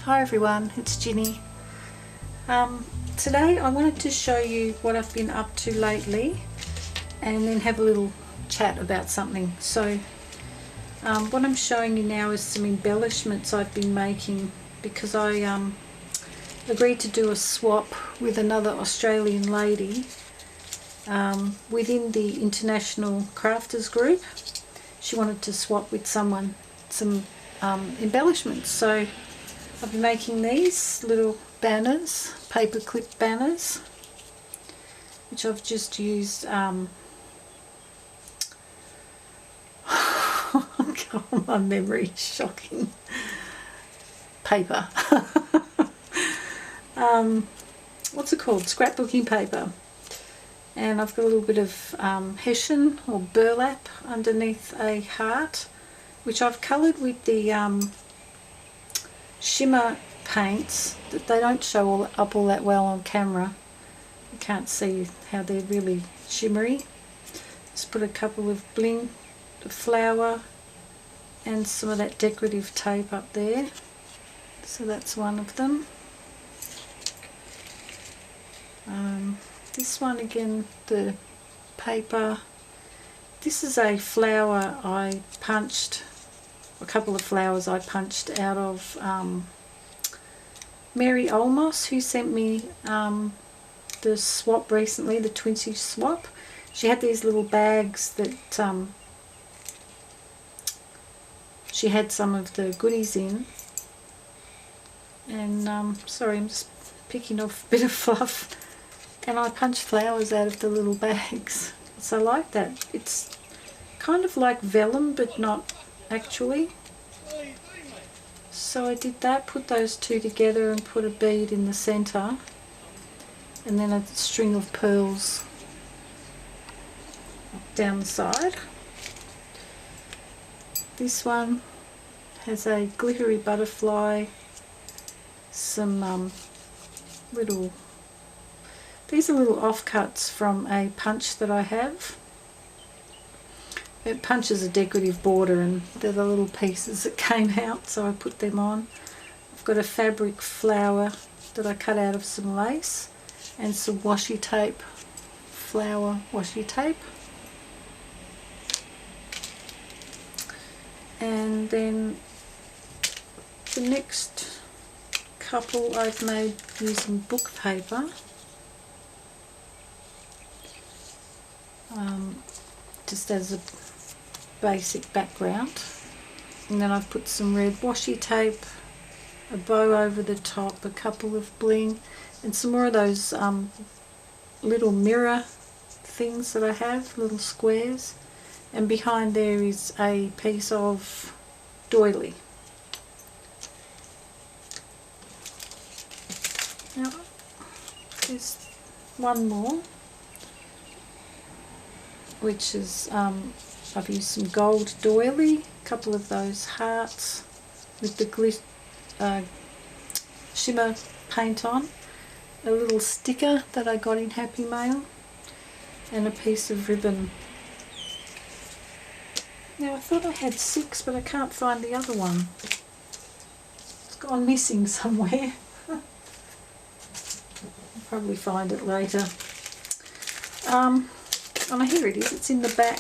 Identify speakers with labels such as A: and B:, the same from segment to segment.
A: Hi everyone, it's Ginny. Today I wanted to show you what I've been up to lately and then have a little chat about something. So what I'm showing you now is some embellishments I've been making because I agreed to do a swap with another Australian lady within the International Crafters group. She wanted to swap with someone some embellishments, so I've been making these little banners, paper clip banners, which I've just used God, my memory is shocking. Paper. What's it called? Scrapbooking paper. And I've got a little bit of hessian or burlap underneath a heart, which I've coloured with the shimmer paints. That they don't show up all that well on camera. You can't see how they're really shimmery. Just put a couple of bling, flower, and some of that decorative tape up there. So that's one of them. This one again, the paper. This is a flower I punched, a couple of flowers I punched out of Mary Olmos, who sent me the swap recently, the Twinsie swap. She had these little bags that she had some of the goodies in, and sorry, I'm just picking off a bit of fluff, and I punched flowers out of the little bags. So I like that. It's kind of like vellum but not actually. So I did that, put those two together and put a bead in the centre, and then a string of pearls down the side. This one has a glittery butterfly, some these are little offcuts from a punch that I have. It punches a decorative border and they're the little pieces that came out, so I put them on. I've got a fabric flower that I cut out of some lace and some washi tape, flower washi tape. And then the next couple I've made using book paper. Just as a basic background, and then I've put some red washi tape, a bow over the top, a couple of bling, and some more of those little mirror things that I have, little squares, and behind there is a piece of doily. Now there's one more, which is I've used some gold doily, a couple of those hearts with the shimmer paint on, a little sticker that I got in Happy Mail, and a piece of ribbon. Now I thought I had 6, but I can't find the other one. It's gone missing somewhere. I'll probably find it later. Oh, here it is. It's in the back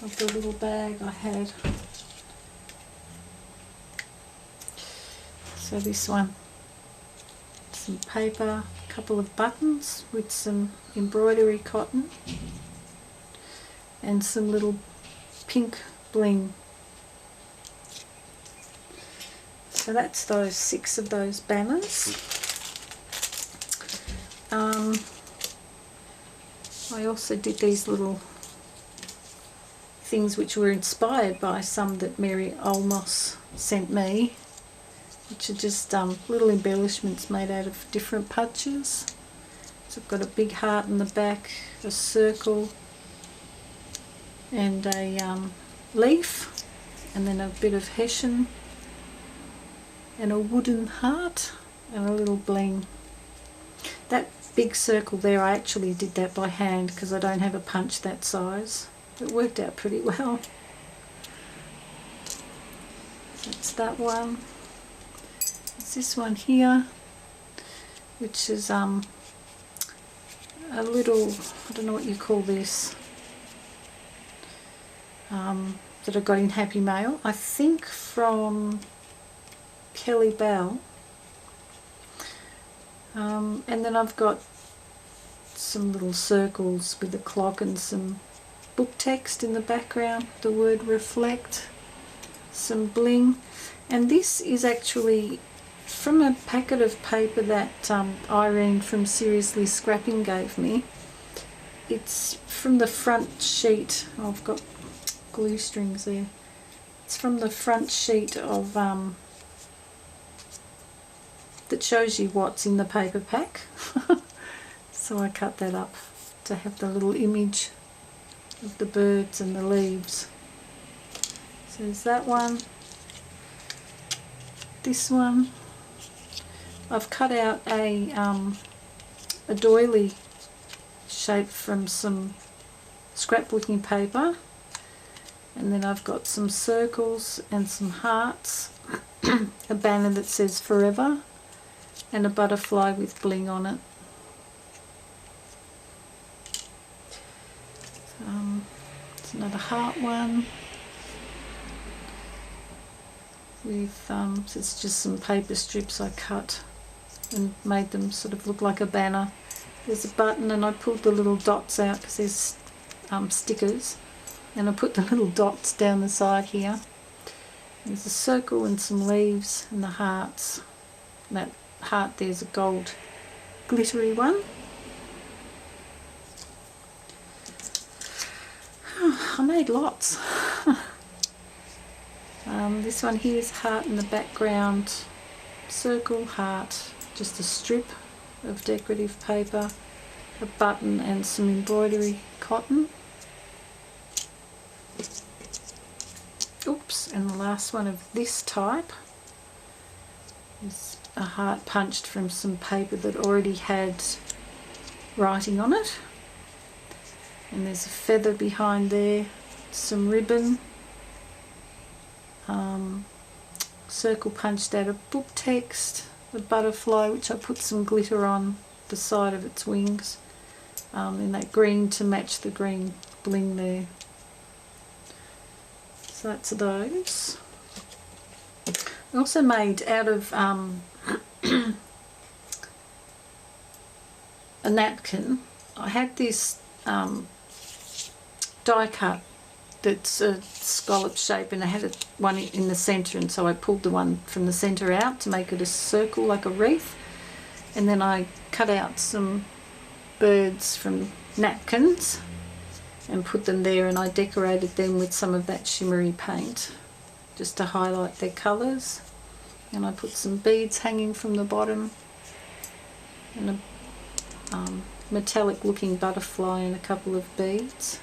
A: of the little bag I had. So this one, some paper, a couple of buttons with some embroidery cotton, and some little pink bling. So that's those 6 of those banners. I also did these little things which were inspired by some that Mary Olmos sent me, which are just little embellishments made out of different punches. So I've got a big heart in the back, a circle, and a leaf, and then a bit of hessian, and a wooden heart, and a little bling. That big circle there, I actually did that by hand because I don't have a punch that size. It worked out pretty well. That's that one. It's this one here, which is a little, I don't know what you call this, that I got in Happy Mail, I think from Kelly Bell. And then I've got some little circles with a clock and some book text in the background, the word reflect, some bling. And this is actually from a packet of paper that Irene from Seriously Scrapping gave me. It's from the front sheet. Oh, I've got glue strings there. It's from the front sheet of that shows you what's in the paper pack. So I cut that up to have the little image of the birds and the leaves. So there's that one. This one, I've cut out a doily shape from some scrapbooking paper, and then I've got some circles and some hearts, a banner that says forever, and a butterfly with bling on it. It's another heart one with so it's just some paper strips I cut and made them sort of look like a banner. There's a button, and I pulled the little dots out because there's stickers, and I put the little dots down the side here. There's a circle and some leaves and the hearts. And that heart there's a gold glittery one. I made lots. This one here is heart in the background, circle, heart, just a strip of decorative paper, a button and some embroidery cotton. Oops, and the last one of this type is a heart punched from some paper that already had writing on it. And there's a feather behind there, some ribbon, circle punched out of book text, a butterfly which I put some glitter on the side of its wings, in that green to match the green bling there. So that's those. I also made out of a napkin. I had this die cut that's a scallop shape, and I had one in the centre, and so I pulled the one from the centre out to make it a circle like a wreath, and then I cut out some birds from napkins and put them there, and I decorated them with some of that shimmery paint just to highlight their colours. And I put some beads hanging from the bottom and a metallic looking butterfly and a couple of beads.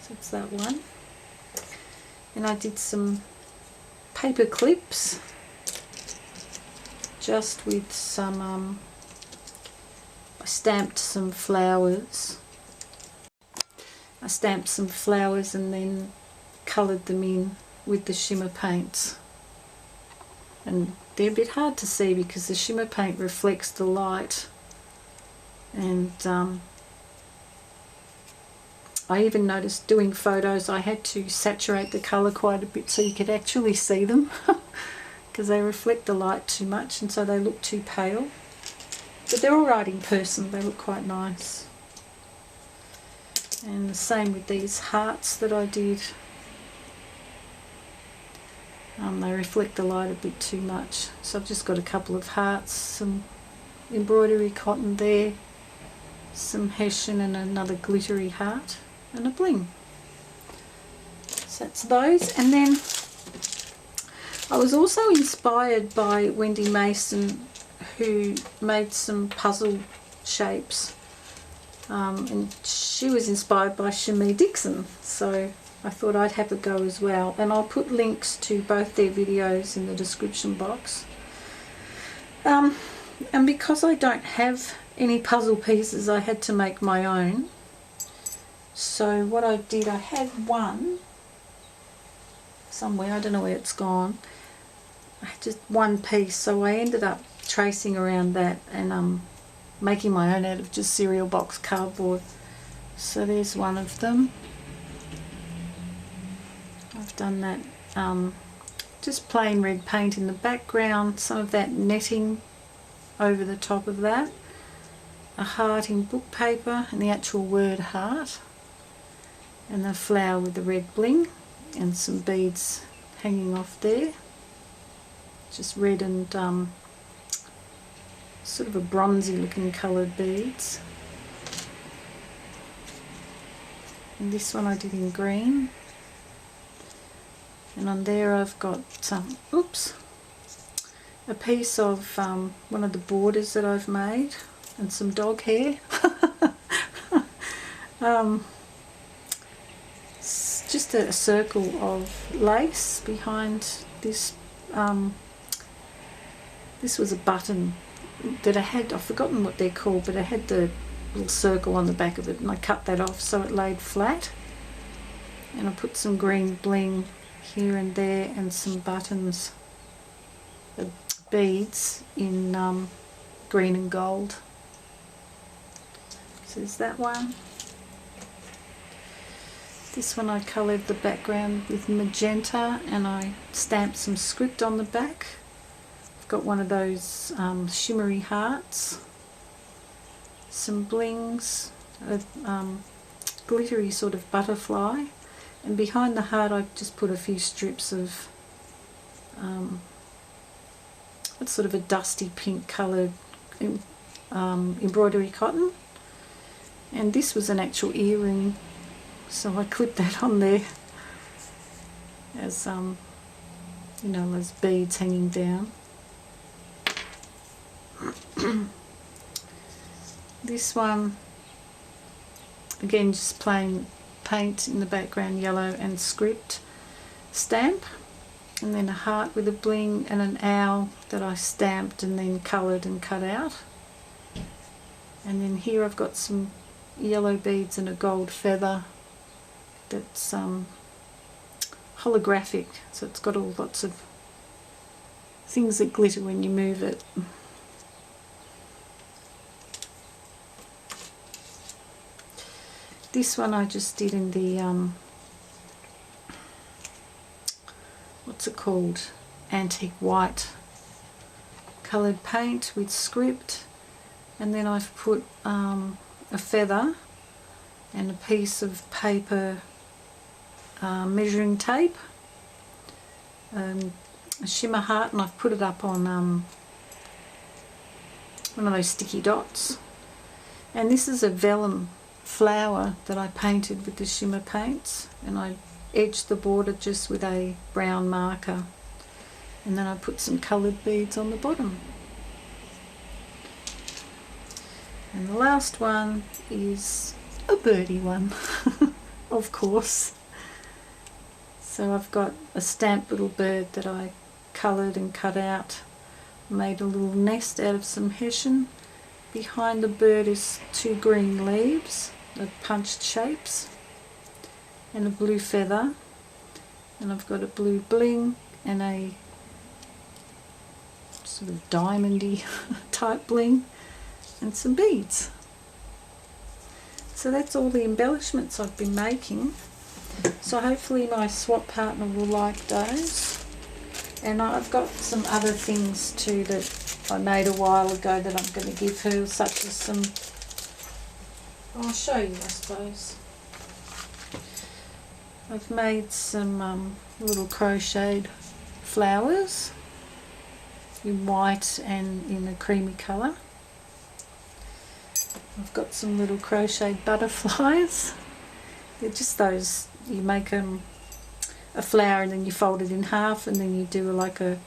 A: So it's that one. And I did some paper clips just with some, I stamped some flowers. I stamped some flowers and then coloured them in with the shimmer paints. And they're a bit hard to see because the shimmer paint reflects the light, and I even noticed doing photos I had to saturate the colour quite a bit so you could actually see them because they reflect the light too much and so they look too pale. But they're alright in person, they look quite nice. And the same with these hearts that I did. They reflect the light a bit too much. So I've just got a couple of hearts, some embroidery cotton there, some hessian and another glittery heart and a bling. So that's those. And then I was also inspired by Wendy Mason, who made some puzzle shapes, and she was inspired by Shamie Dixon, so I thought I'd have a go as well, and I'll put links to both their videos in the description box. And because I don't have any puzzle pieces, I had to make my own. So what I did, I had one somewhere. I don't know where it's gone. I had just one piece, so I ended up tracing around that and making my own out of just cereal box cardboard. So there's one of them. I've done that, just plain red paint in the background, some of that netting over the top of that, a heart in book paper and the actual word heart, and the flower with the red bling and some beads hanging off there, just red and sort of a bronzy looking coloured beads. And this one I did in green. And on there I've got a piece of one of the borders that I've made and some dog hair. It's just a circle of lace behind this. This was a button that I had, I've forgotten what they're called, but I had the little circle on the back of it and I cut that off so it laid flat. And I put some green bling here and there and some buttons, beads in green and gold. So there's that one. This one I coloured the background with magenta and I stamped some script on the back. I've got one of those shimmery hearts, some blings, a glittery sort of butterfly, and behind the heart I've just put a few strips of it's sort of a dusty pink coloured embroidery cotton, and this was an actual earring, so I clipped that on there as you know, as beads hanging down. This one again just plain paint in the background, yellow, and script stamp, and then a heart with a bling and an owl that I stamped and then coloured and cut out. And then here I've got some yellow beads and a gold feather that's holographic, so it's got all lots of things that glitter when you move it. This one I just did in the what's it called, antique white coloured paint with script, and then I've put a feather and a piece of paper measuring tape, a shimmer heart, and I've put it up on one of those sticky dots. And this is a vellum flower that I painted with the shimmer paints, and I edged the border just with a brown marker, and then I put some coloured beads on the bottom. And the last one is a birdie one, of course. So I've got a stamped little bird that I coloured and cut out, made a little nest out of some hessian. Behind the bird is two green leaves of punched shapes and a blue feather, and I've got a blue bling and a sort of diamondy type bling and some beads. So that's all the embellishments I've been making. So hopefully my swap partner will like those. And I've got some other things too that I made a while ago that I'm going to give her, such as some, I'll show you I suppose. I've made some little crocheted flowers in white and in a creamy colour. I've got some little crocheted butterflies. They're just those, you make a flower and then you fold it in half, and then you do like a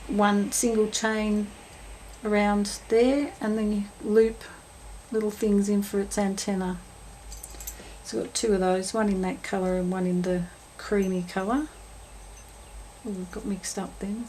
A: one single chain around there, and then you loop little things in for its antenna. So I've got two of those, one in that colour and one in the creamy colour. Oh, we've got mixed up then.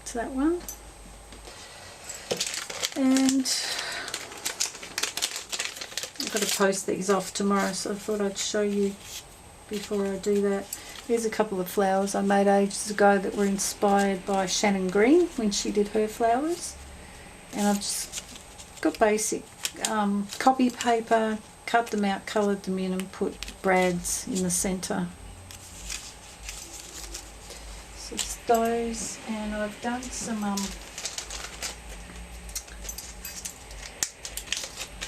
A: It's that one. And I've got to post these off tomorrow, so I thought I'd show you before I do that. Here's a couple of flowers I made ages ago that were inspired by Shannon Green when she did her flowers. And I've just got basic copy paper, cut them out, coloured them in and put brads in the centre. So it's those, and I've done some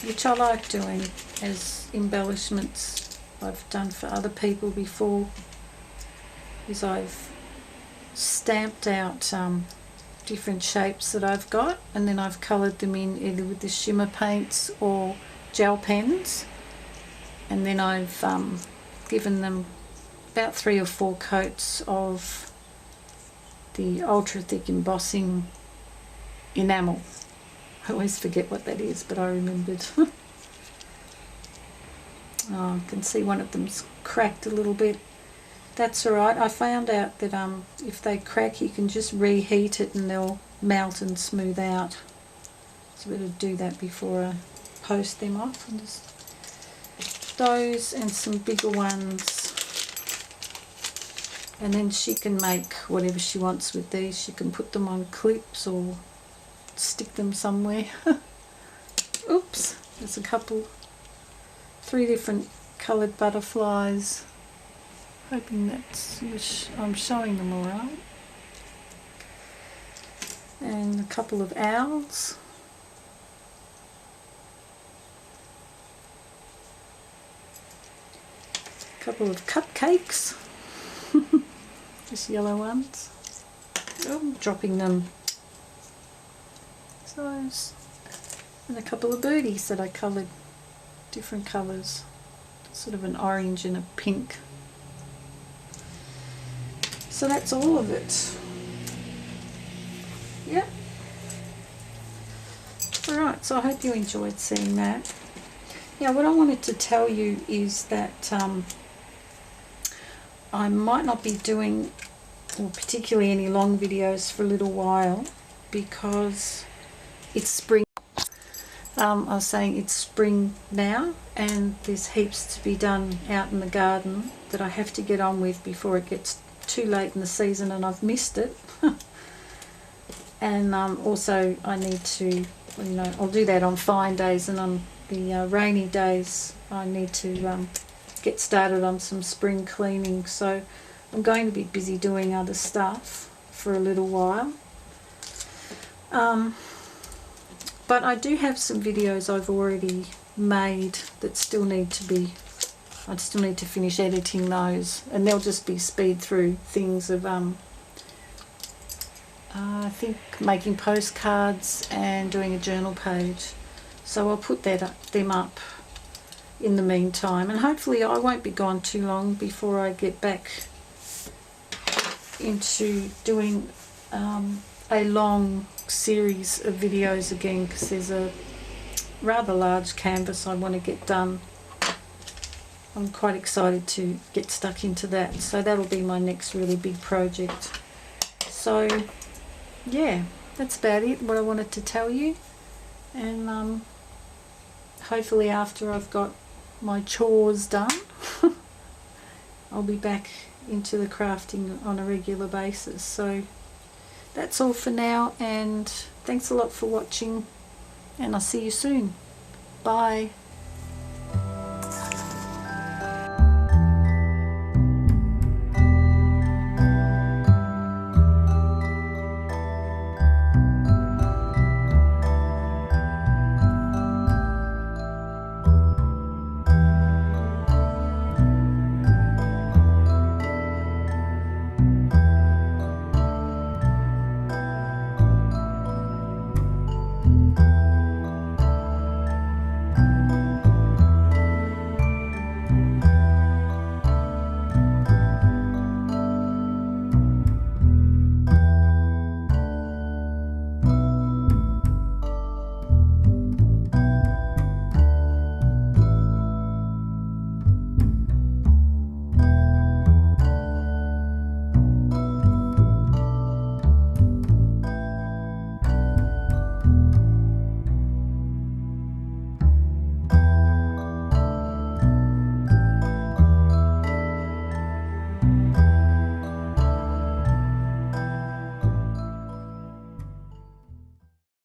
A: which I like doing as embellishments I've done for other people before, is I've stamped out different shapes that I've got, and then I've coloured them in either with the shimmer paints or gel pens, and then I've given them about 3 or 4 coats of the ultra thick embossing enamel. I always forget what that is, but I remembered. Oh, I can see one of them's cracked a little bit. That's alright. I found out that if they crack, you can just reheat it and they'll melt and smooth out. So I better do that before I post them off. And just those and some bigger ones. And then she can make whatever she wants with these. She can put them on clips or stick them somewhere. Oops, there's a couple, 3 different coloured butterflies. Hoping that's, I'm showing them all right. And a couple of owls. A couple of cupcakes. Just yellow ones. Oh, I'm dropping them. Those, and a couple of birdies that I coloured different colours, sort of an orange and a pink. So that's all of it. Yep. Alright, so I hope you enjoyed seeing that. Now what I wanted to tell you is that I might not be doing particularly any long videos for a little while because it's spring. I was saying it's spring now and there's heaps to be done out in the garden that I have to get on with before it gets too late in the season and I've missed it. And also I need to, I'll do that on fine days, and on the rainy days I need to get started on some spring cleaning. So I'm going to be busy doing other stuff for a little while. But I do have some videos I've already made that still need to be, I still need to finish editing those, and they'll just be speed through things of I think making postcards and doing a journal page. So I'll put them up in the meantime, and hopefully I won't be gone too long before I get back into doing a long series of videos again, because there's a rather large canvas I want to get done. I'm quite excited to get stuck into that, so that'll be my next really big project. So yeah, that's about it, what I wanted to tell you. And hopefully after I've got my chores done I'll be back into the crafting on a regular basis. So that's all for now, and thanks a lot for watching, and I'll see you soon. Bye.